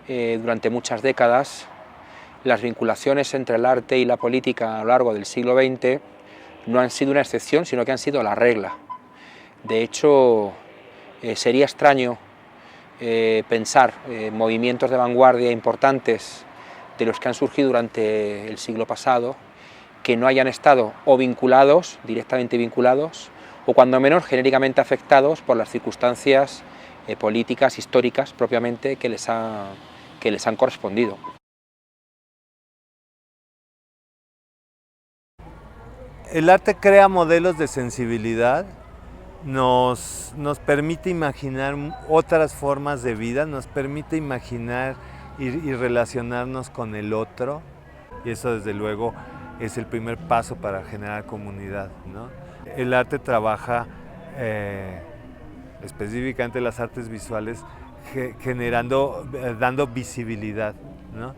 durante muchas décadas, las vinculaciones entre el arte y la política a lo largo del siglo XX no han sido una excepción, sino que han sido la regla. De hecho, sería extraño pensar movimientos de vanguardia importantes de los que han surgido durante el siglo pasado que no hayan estado o vinculados, directamente vinculados, o cuando menos genéricamente afectados por las circunstancias políticas, históricas propiamente que les han correspondido. El arte crea modelos de sensibilidad, nos permite imaginar otras formas de vida, nos permite imaginar y relacionarnos con el otro, y eso desde luego es el primer paso para generar comunidad, ¿no? El arte trabaja, específicamente las artes visuales, dando visibilidad, ¿no?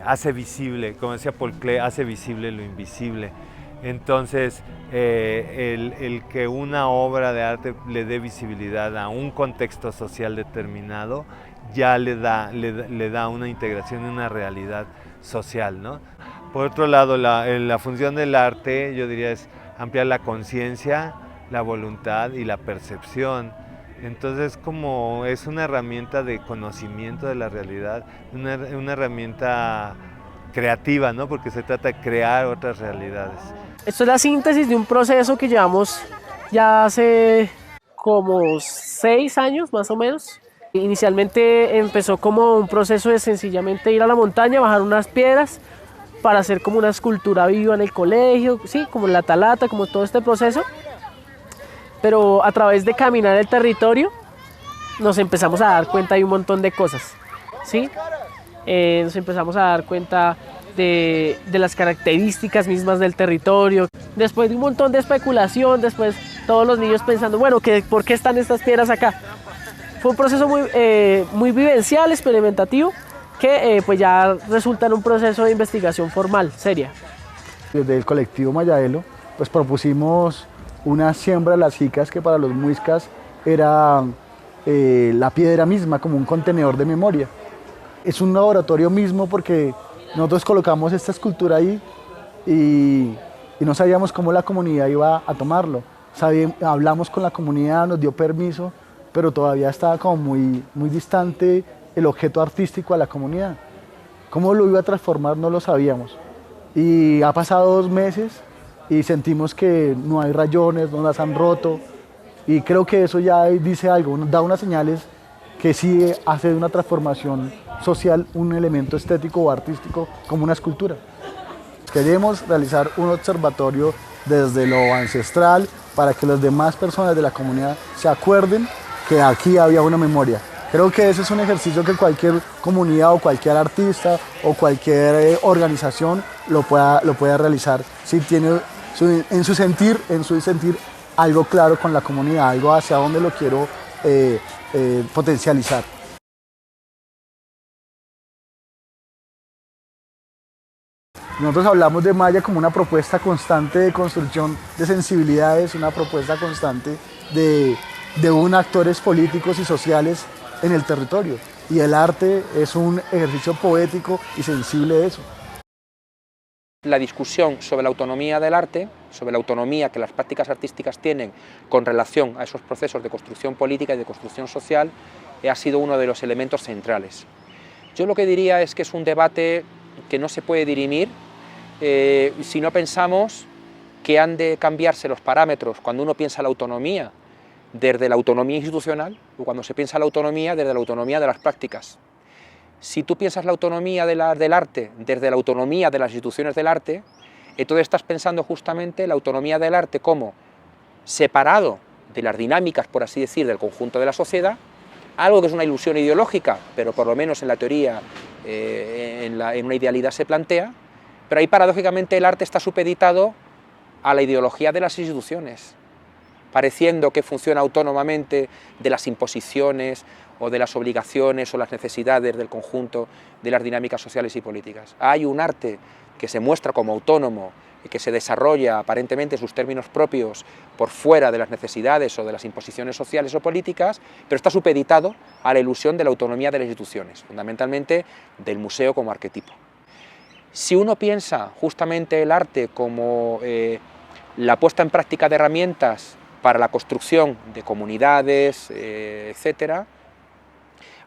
Hace visible, como decía Paul Klee, hace visible lo invisible. Entonces, el que una obra de arte le dé visibilidad a un contexto social determinado, ya le da una integración, una realidad social, ¿no? Por otro lado, la función del arte, yo diría, es ampliar la conciencia, la voluntad y la percepción. Entonces, como es una herramienta de conocimiento de la realidad, una herramienta creativa, ¿no? Porque se trata de crear otras realidades. Esto es la síntesis de un proceso que llevamos ya hace como 6 años más o menos. Inicialmente empezó como un proceso de sencillamente ir a la montaña, bajar unas piedras para hacer como una escultura viva en el colegio, sí, como en la Talata, como todo este proceso. Pero a través de caminar el territorio nos empezamos a dar cuenta de un montón de cosas, ¿sí? Nos empezamos a dar cuenta de las características mismas del territorio. Después de un montón de especulación, después todos los niños pensando, bueno, ¿por qué están estas piedras acá? Fue un proceso muy vivencial, experimentativo, que pues ya resulta en un proceso de investigación formal, seria. Desde el colectivo Mayaelo, pues propusimos una siembra de las jicas que para los muiscas era la piedra misma, como un contenedor de memoria. Es un laboratorio mismo porque nosotros colocamos esta escultura ahí y no sabíamos cómo la comunidad iba a tomarlo. Hablamos con la comunidad, nos dio permiso, pero todavía estaba como muy distante el objeto artístico a la comunidad. Cómo lo iba a transformar no lo sabíamos. Y ha pasado 2 meses y sentimos que no hay rayones, no las han roto. Y creo que eso ya dice algo, da unas señales que sí hace de una transformación social un elemento estético o artístico como una escultura. Queremos realizar un observatorio desde lo ancestral para que las demás personas de la comunidad se acuerden que aquí había una memoria. Creo que ese es un ejercicio que cualquier comunidad o cualquier artista o cualquier organización lo pueda realizar si tiene en su sentir algo claro con la comunidad, algo hacia dónde lo quiero potencializar. Nosotros hablamos de Maya como una propuesta constante de construcción de sensibilidades, una propuesta constante de actores políticos y sociales en el territorio. Y el arte es un ejercicio poético y sensible de eso. La discusión sobre la autonomía del arte, sobre la autonomía que las prácticas artísticas tienen con relación a esos procesos de construcción política y de construcción social, ha sido uno de los elementos centrales. Yo lo que diría es que es un debate que no se puede dirimir si no pensamos que han de cambiarse los parámetros cuando uno piensa la autonomía desde la autonomía institucional o cuando se piensa la autonomía desde la autonomía de las prácticas. Si tú piensas la autonomía del arte desde la autonomía de las instituciones del arte, entonces estás pensando justamente la autonomía del arte como separado de las dinámicas, por así decir, del conjunto de la sociedad, algo que es una ilusión ideológica, pero por lo menos en la teoría, en una idealidad se plantea, pero ahí paradójicamente el arte está supeditado a la ideología de las instituciones, pareciendo que funciona autónomamente de las imposiciones o de las obligaciones o las necesidades del conjunto de las dinámicas sociales y políticas. Hay un arte que se muestra como autónomo que se desarrolla aparentemente en sus términos propios por fuera de las necesidades o de las imposiciones sociales o políticas, pero está supeditado a la ilusión de la autonomía de las instituciones, fundamentalmente del museo como arquetipo. Si uno piensa justamente el arte como la puesta en práctica de herramientas para la construcción de comunidades, etc.,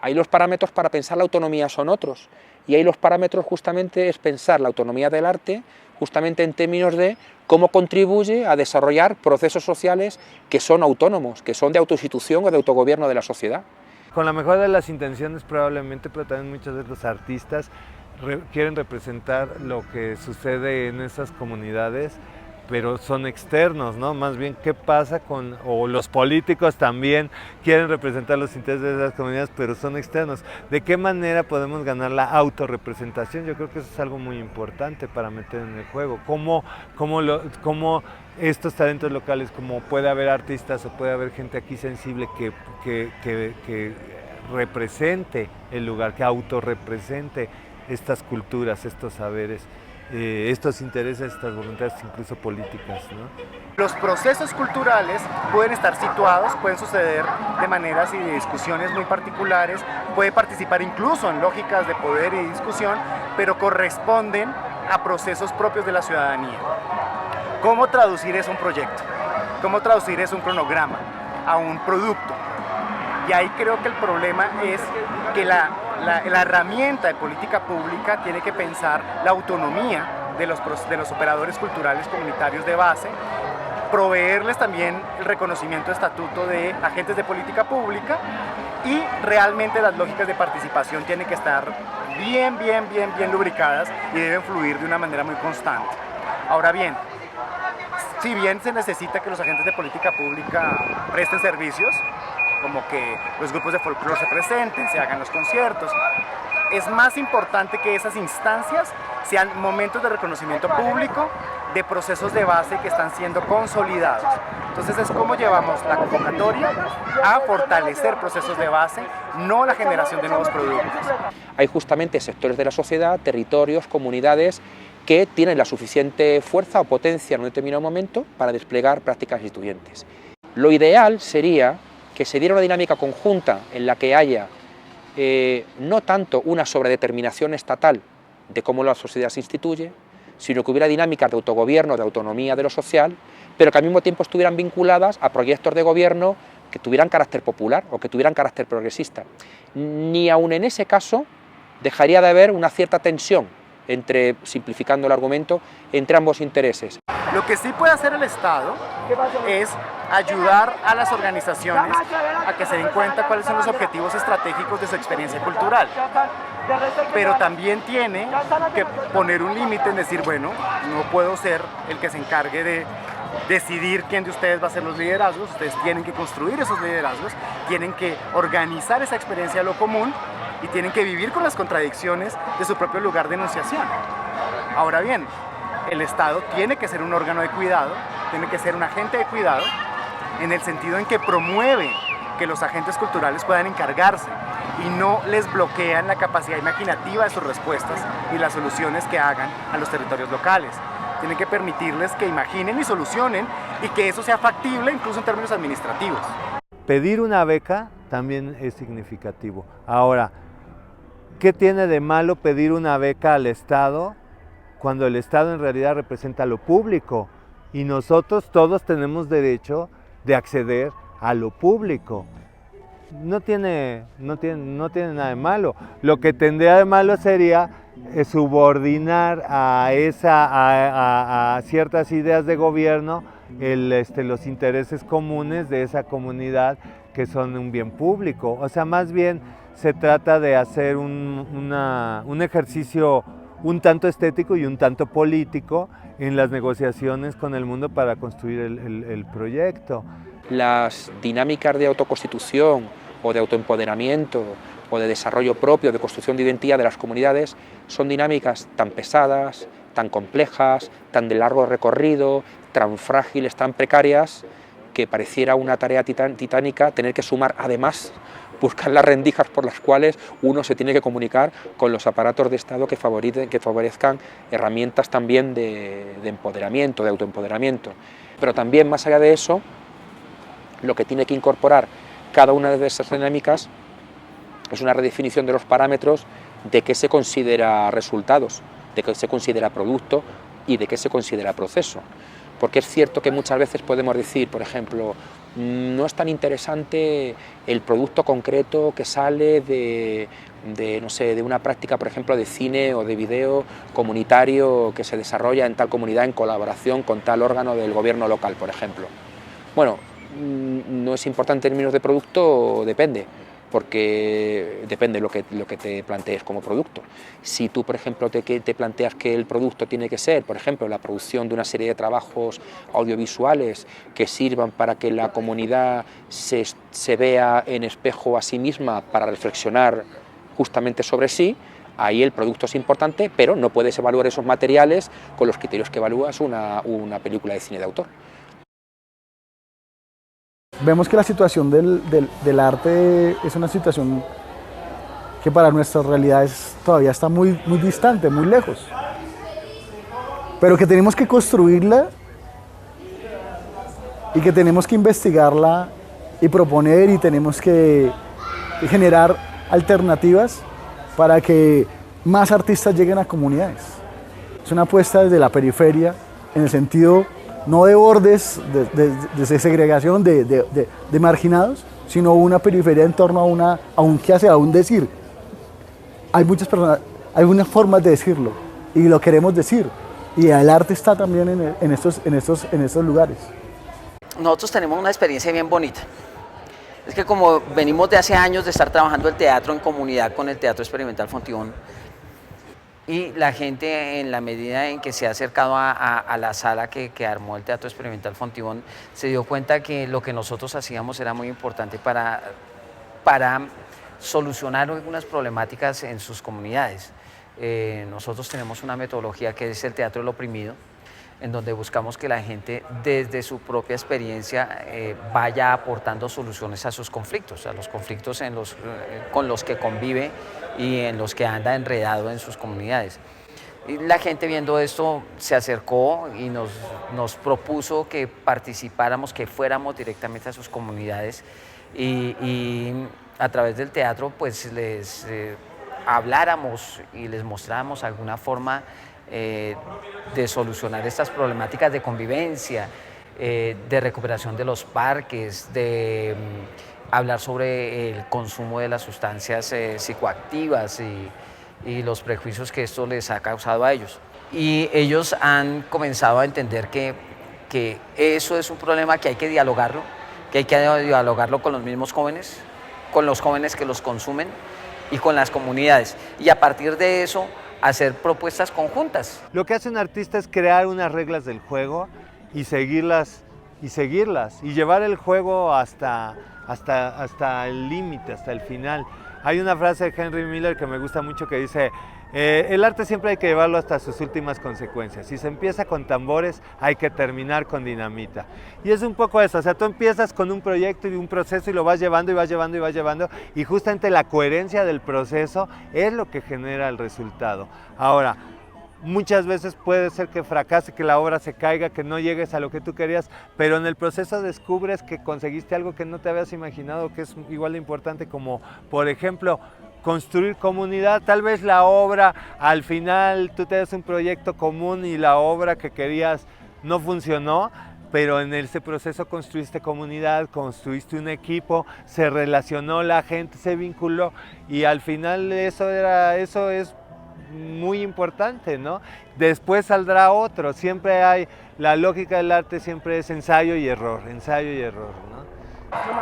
ahí los parámetros para pensar la autonomía son otros, y ahí los parámetros justamente es pensar la autonomía del arte justamente en términos de cómo contribuye a desarrollar procesos sociales que son autónomos, que son de autoinstitución o de autogobierno de la sociedad. Con la mejor de las intenciones probablemente, pero también muchas veces los artistas quieren representar lo que sucede en esas comunidades, pero son externos, ¿no? Más bien, ¿qué pasa con, o los políticos también quieren representar los intereses de esas comunidades, pero son externos? ¿De qué manera podemos ganar la autorrepresentación? Yo creo que eso es algo muy importante para meter en el juego. ¿Cómo estos talentos locales, como puede haber artistas o puede haber gente aquí sensible que represente el lugar, que autorrepresente estas culturas, estos saberes, estos intereses, estas voluntades, incluso políticas, ¿no? Los procesos culturales pueden estar situados, pueden suceder de maneras y de discusiones muy particulares, puede participar incluso en lógicas de poder y discusión, pero corresponden a procesos propios de la ciudadanía. ¿Cómo traducir eso a un proyecto? ¿Cómo traducir eso a un cronograma, a un producto? Y ahí creo que el problema es que la herramienta de política pública tiene que pensar la autonomía de los operadores culturales comunitarios de base, proveerles también el reconocimiento de estatuto de agentes de política pública, y realmente las lógicas de participación tienen que estar bien lubricadas y deben fluir de una manera muy constante. Ahora bien, si bien se necesita que los agentes de política pública presten servicios, como que los grupos de folclore se presenten, se hagan los conciertos, es más importante que esas instancias sean momentos de reconocimiento público de procesos de base que están siendo consolidados. Entonces es como llevamos la convocatoria a fortalecer procesos de base, no la generación de nuevos productos. Hay justamente sectores de la sociedad, territorios, comunidades que tienen la suficiente fuerza o potencia en un determinado momento para desplegar prácticas instituyentes. Lo ideal sería que se diera una dinámica conjunta en la que haya no tanto una sobredeterminación estatal de cómo la sociedad se instituye, sino que hubiera dinámicas de autogobierno, de autonomía de lo social, pero que al mismo tiempo estuvieran vinculadas a proyectos de gobierno que tuvieran carácter popular o que tuvieran carácter progresista. Ni aun en ese caso dejaría de haber una cierta tensión entre, simplificando el argumento, entre ambos intereses. Lo que sí puede hacer el Estado es ayudar a las organizaciones a que se den cuenta cuáles son los objetivos estratégicos de su experiencia cultural, pero también tiene que poner un límite en decir, bueno, no puedo ser el que se encargue de decidir quién de ustedes va a ser los liderazgos, ustedes tienen que construir esos liderazgos, tienen que organizar esa experiencia de lo común y tienen que vivir con las contradicciones de su propio lugar de enunciación. Ahora bien, el Estado tiene que ser un órgano de cuidado, tiene que ser un agente de cuidado, en el sentido en que promueve que los agentes culturales puedan encargarse y no les bloquean la capacidad imaginativa de sus respuestas y las soluciones que hagan a los territorios locales. Tienen que permitirles que imaginen y solucionen y que eso sea factible incluso en términos administrativos. Pedir una beca también es significativo. Ahora, ¿qué tiene de malo pedir una beca al Estado cuando el Estado en realidad representa lo público? Y nosotros todos tenemos derecho de acceder a lo público. No tiene nada de malo. Lo que tendría de malo sería subordinar a ciertas ideas de gobierno los intereses comunes de esa comunidad que son un bien público. O sea, más bien se trata de hacer un ejercicio un tanto estético y un tanto político en las negociaciones con el mundo para construir el proyecto. Las dinámicas de autoconstitución o de autoempoderamiento o de desarrollo propio, de construcción de identidad de las comunidades, son dinámicas tan pesadas, tan complejas, tan de largo recorrido, tan frágiles, tan precarias, que pareciera una tarea titánica tener que sumar además buscan las rendijas por las cuales uno se tiene que comunicar con los aparatos de Estado que favorezcan herramientas también de empoderamiento, de autoempoderamiento. Pero también, más allá de eso, lo que tiene que incorporar cada una de esas dinámicas es una redefinición de los parámetros de qué se considera resultados, de qué se considera producto y de qué se considera proceso. Porque es cierto que muchas veces podemos decir, por ejemplo, no es tan interesante el producto concreto que sale no sé, de una práctica, por ejemplo, de cine o de video comunitario que se desarrolla en tal comunidad en colaboración con tal órgano del gobierno local, por ejemplo. Bueno, no es importante en términos de producto, depende, porque depende lo que te plantees como producto. Si tú, por ejemplo, te planteas que el producto tiene que ser, por ejemplo, la producción de una serie de trabajos audiovisuales que sirvan para que la comunidad se vea en espejo a sí misma para reflexionar justamente sobre sí, ahí el producto es importante, pero no puedes evaluar esos materiales con los criterios que evalúas una película de cine de autor. Vemos que la situación del arte es una situación que para nuestras realidades todavía está muy distante, muy lejos, pero que tenemos que construirla y que tenemos que investigarla y proponer y tenemos que generar alternativas para que más artistas lleguen a comunidades. Es una apuesta desde la periferia, en el sentido no de bordes, de segregación, de marginados, sino una periferia en torno a un qué hacer, a un decir. Hay muchas personas, hay unas formas de decirlo y lo queremos decir. Y el arte está también en estos lugares. Nosotros tenemos una experiencia bien bonita. Es que como venimos de hace años de estar trabajando el teatro en comunidad con el Teatro Experimental Fontibón, y la gente, en la medida en que se ha acercado a la sala que armó el Teatro Experimental Fontibón, se dio cuenta que lo que nosotros hacíamos era muy importante para solucionar algunas problemáticas en sus comunidades. Nosotros tenemos una metodología que es el teatro del oprimido, en donde buscamos que la gente desde su propia experiencia vaya aportando soluciones a sus conflictos, a los conflictos con los que convive y en los que anda enredado en sus comunidades. Y la gente, viendo esto, se acercó y nos propuso que participáramos, que fuéramos directamente a sus comunidades y a través del teatro pues les habláramos y les mostráramos alguna forma de solucionar estas problemáticas de convivencia, de recuperación de los parques, de hablar sobre el consumo de las sustancias psicoactivas y los prejuicios que esto les ha causado a ellos. Y ellos han comenzado a entender que eso es un problema que hay que dialogarlo con los mismos jóvenes, con los jóvenes que los consumen y con las comunidades. Y a partir de eso, hacer propuestas conjuntas. Lo que hace un artista es crear unas reglas del juego y seguirlas y llevar el juego hasta el límite, hasta el final. Hay una frase de Henry Miller que me gusta mucho que dice: el arte siempre hay que llevarlo hasta sus últimas consecuencias. Si se empieza con tambores, hay que terminar con dinamita. Y es un poco eso, o sea, tú empiezas con un proyecto y un proceso y lo vas llevando y vas llevando y vas llevando, y justamente la coherencia del proceso es lo que genera el resultado. Ahora, muchas veces puede ser que fracase, que la obra se caiga, que no llegues a lo que tú querías, pero en el proceso descubres que conseguiste algo que no te habías imaginado, que es igual de importante, como por ejemplo construir comunidad. Tal vez la obra, al final tú te das un proyecto común y la obra que querías no funcionó, pero en ese proceso construiste comunidad, construiste un equipo, se relacionó la gente, se vinculó, y al final eso es muy importante, ¿no? Después saldrá otro. Siempre hay, la lógica del arte siempre es ensayo y error, ¿no?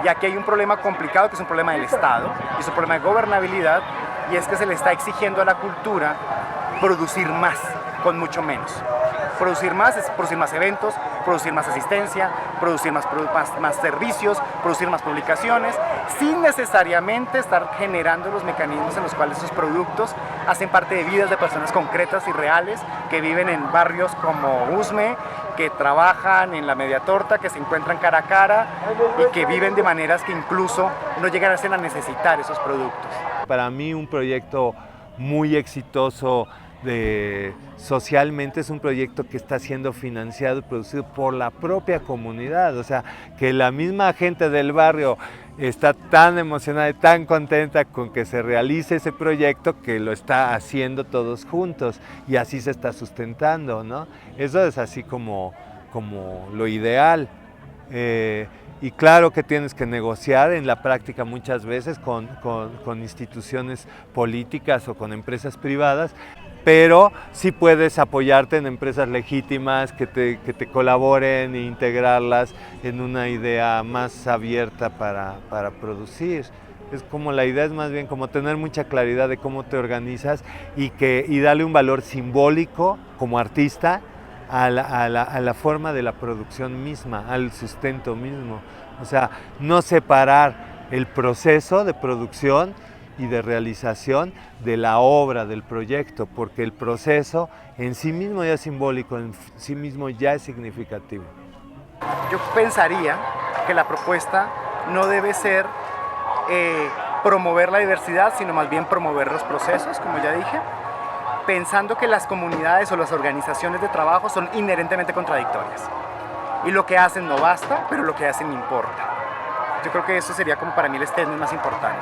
Y aquí hay un problema complicado, que es un problema del Estado, y es un problema de gobernabilidad, y es que se le está exigiendo a la cultura producir más con mucho menos. Producir más es producir más eventos, producir más asistencia, producir más servicios, producir más publicaciones, sin necesariamente estar generando los mecanismos en los cuales esos productos hacen parte de vidas de personas concretas y reales que viven en barrios como Usme, que trabajan en la Media Torta, que se encuentran cara a cara y que viven de maneras que incluso no llegan a necesitar esos productos. Para mí un proyecto muy exitoso socialmente es un proyecto que está siendo financiado y producido por la propia comunidad, o sea, que la misma gente del barrio está tan emocionada y tan contenta con que se realice ese proyecto que lo está haciendo todos juntos y así se está sustentando, ¿no? Eso es así como lo ideal. Y claro que tienes que negociar en la práctica muchas veces con instituciones políticas o con empresas privadas, pero sí puedes apoyarte en empresas legítimas que te colaboren e integrarlas en una idea más abierta para producir. Es como la idea es más bien como tener mucha claridad de cómo te organizas y darle un valor simbólico como artista a la forma de la producción misma, al sustento mismo. O sea, no separar el proceso de producción y de realización de la obra, del proyecto, porque el proceso en sí mismo ya es simbólico, en sí mismo ya es significativo. Yo pensaría que la propuesta no debe ser promover la diversidad, sino más bien promover los procesos, como ya dije, pensando que las comunidades o las organizaciones de trabajo son inherentemente contradictorias. Y lo que hacen no basta, pero lo que hacen importa. Yo creo que eso sería como para mí el statement más importante.